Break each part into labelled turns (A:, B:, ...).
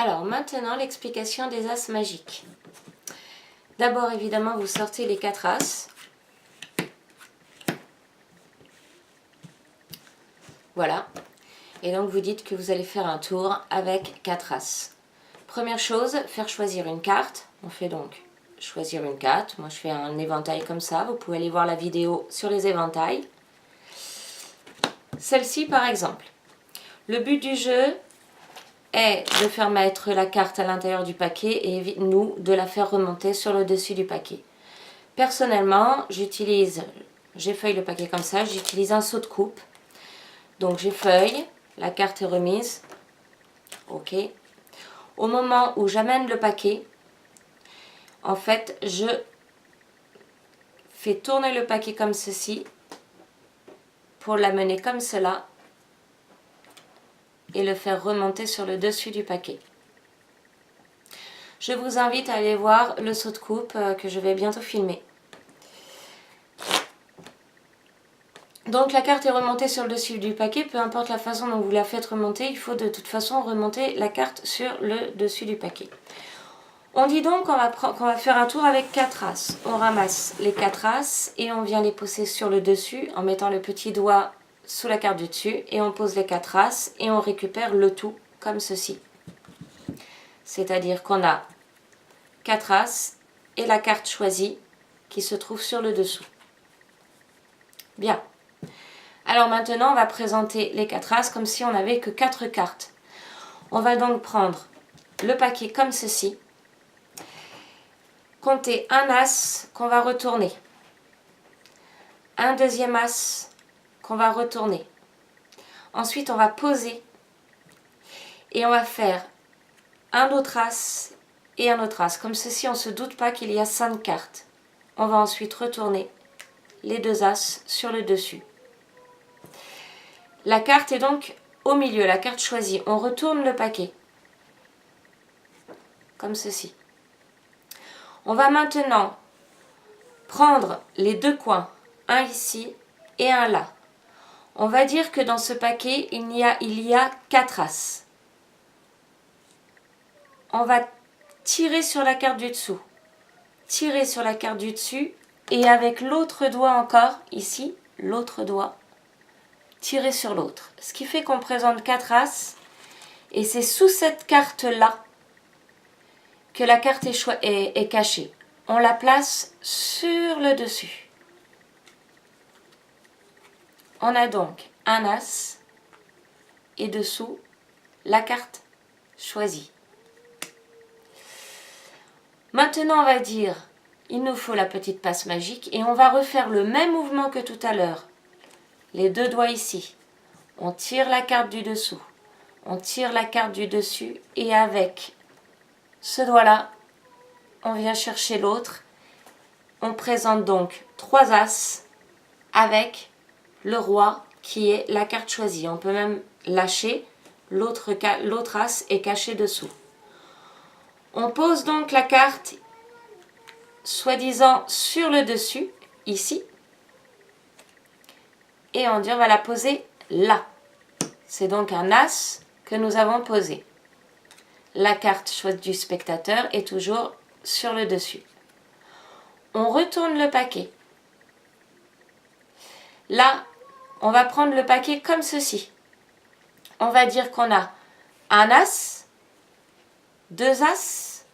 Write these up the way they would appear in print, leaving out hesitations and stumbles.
A: Alors maintenant l'explication des as magiques. D'abord évidemment vous sortez les 4 as. Voilà. Et donc vous dites que vous allez faire un tour avec 4 as. Première chose, faire choisir une carte. On fait donc choisir une carte. Moi je fais un éventail comme ça. Vous pouvez aller voir la vidéo sur les éventails. Celle-ci par exemple. Le but du jeu est de faire mettre la carte à l'intérieur du paquet et nous de la faire remonter sur le dessus du paquet. Personnellement, j'effeuille le paquet comme ça, j'utilise un seau de coupe. Donc j'effeuille, la carte est remise. Ok. Au moment où j'amène le paquet, en fait, je fais tourner le paquet comme ceci pour l'amener comme cela et le faire remonter sur le dessus du paquet. Je vous invite à aller voir le seau de coupe que je vais bientôt filmer. Donc la carte est remontée sur le dessus du paquet, peu importe la façon dont vous la faites remonter, il faut de toute façon remonter la carte sur le dessus du paquet. On dit donc qu'on va faire un tour avec 4 as. On ramasse les 4 as et on vient les poser sur le dessus en mettant le petit doigt sous la carte du dessus et on pose les 4 as et on récupère le tout comme ceci. C'est-à-dire qu'on a 4 as et la carte choisie qui se trouve sur le dessous. Bien. Alors maintenant, on va présenter les 4 as comme si on n'avait que 4 cartes. On va donc prendre le paquet comme ceci. Compter un as qu'on va retourner. Un deuxième as qu'on va retourner. Ensuite, on va poser. Et on va faire un autre as et un autre as. Comme ceci, on ne se doute pas qu'il y a 5 cartes. On va ensuite retourner les 2 as sur le dessus. La carte est donc au milieu, la carte choisie. On retourne le paquet. Comme ceci. On va maintenant prendre les 2 coins, un ici et un là. On va dire que dans ce paquet, il y a 4 as. On va tirer sur la carte du dessous. Tirer sur la carte du dessus et avec l'autre doigt encore, ici, l'autre doigt, tirer sur l'autre. Ce qui fait qu'on présente 4 as et c'est sous cette carte-là que la carte est cachée. On la place sur le dessus. On a donc un as et dessous la carte choisie. Maintenant, on va dire, il nous faut la petite passe magique et on va refaire le même mouvement que tout à l'heure. Les 2 doigts ici. On tire la carte du dessous. On tire la carte du dessus et avec ce doigt-là, on vient chercher l'autre. On présente donc 3 as avec le roi qui est la carte choisie. On peut même lâcher, l'autre as est caché dessous. On pose donc la carte soi-disant sur le dessus, ici. Et on dit on va la poser là. C'est donc un as que nous avons posé. La carte choisie du spectateur est toujours sur le dessus. On retourne le paquet. Là, on va prendre le paquet comme ceci. On va dire qu'on a un as, 2 as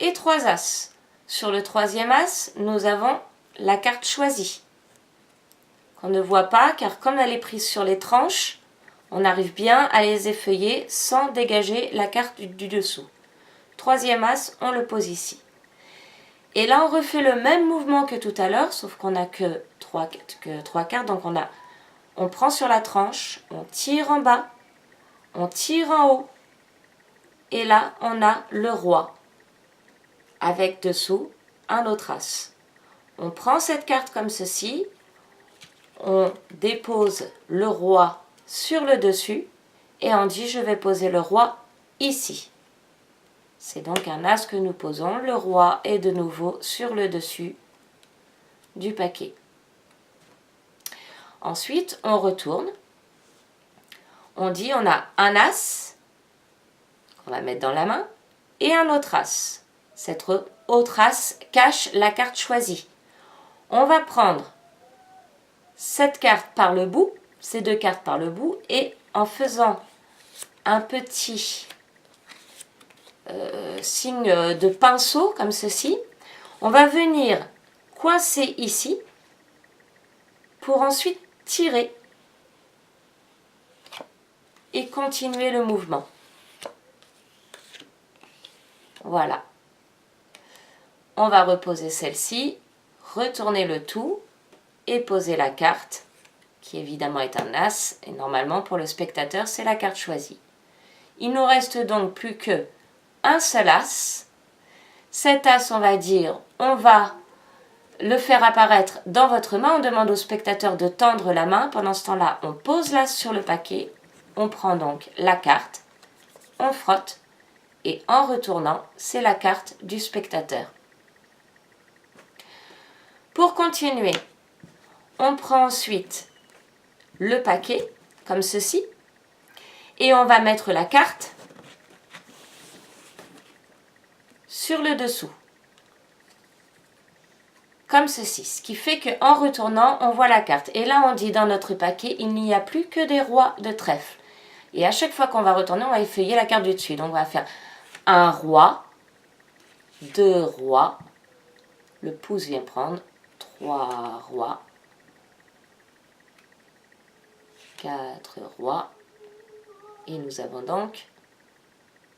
A: et 3 as. Sur le 3e as, nous avons la carte choisie. Qu'on ne voit pas car comme elle est prise sur les tranches, on arrive bien à les effeuiller sans dégager la carte du dessous. 3e as, on le pose ici. Et là, on refait le même mouvement que tout à l'heure, sauf qu'on n'a que 3 cartes. Donc on prend sur la tranche, on tire en bas, on tire en haut. Et là, on a le roi, avec dessous un autre as. On prend cette carte comme ceci, on dépose le roi sur le dessus et on dit je vais poser le roi ici. C'est donc un as que nous posons, le roi est de nouveau sur le dessus du paquet. Ensuite, on retourne, on dit on a un as qu'on va mettre dans la main, et un autre as. Cette autre as cache la carte choisie. On va prendre cette carte par le bout, ces deux cartes par le bout, et en faisant un petit signe de pinceau comme ceci, on va venir coincer ici pour ensuite tirer et continuer le mouvement. Voilà. On va reposer celle-ci, retourner le tout et poser la carte, qui évidemment est un as, et normalement pour le spectateur c'est la carte choisie. Il nous reste donc plus que un seul as. Cet as, on va dire, on va le faire apparaître dans votre main. On demande au spectateur de tendre la main. Pendant ce temps-là, on pose l'as sur le paquet. On prend donc la carte, on frotte et en retournant, c'est la carte du spectateur. Pour continuer, on prend ensuite le paquet, comme ceci, et on va mettre la carte sur le dessous, comme ceci. Ce qui fait qu'en retournant, on voit la carte. Et là, on dit dans notre paquet, il n'y a plus que des rois de trèfle. Et à chaque fois qu'on va retourner, on va effeuiller la carte du dessus. Donc on va faire un roi, deux rois, le pouce vient prendre, trois rois, quatre rois, et nous avons donc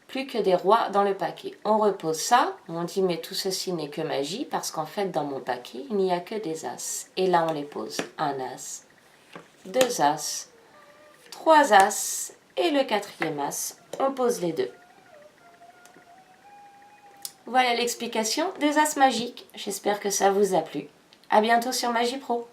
A: plus que des rois dans le paquet. On repose ça, on dit mais tout ceci n'est que magie, parce qu'en fait dans mon paquet, il n'y a que des as. Et là on les pose, un as, deux as, trois as, et le quatrième as, on pose les deux. Voilà l'explication des as magiques. J'espère que ça vous a plu. À bientôt sur Magie Pro.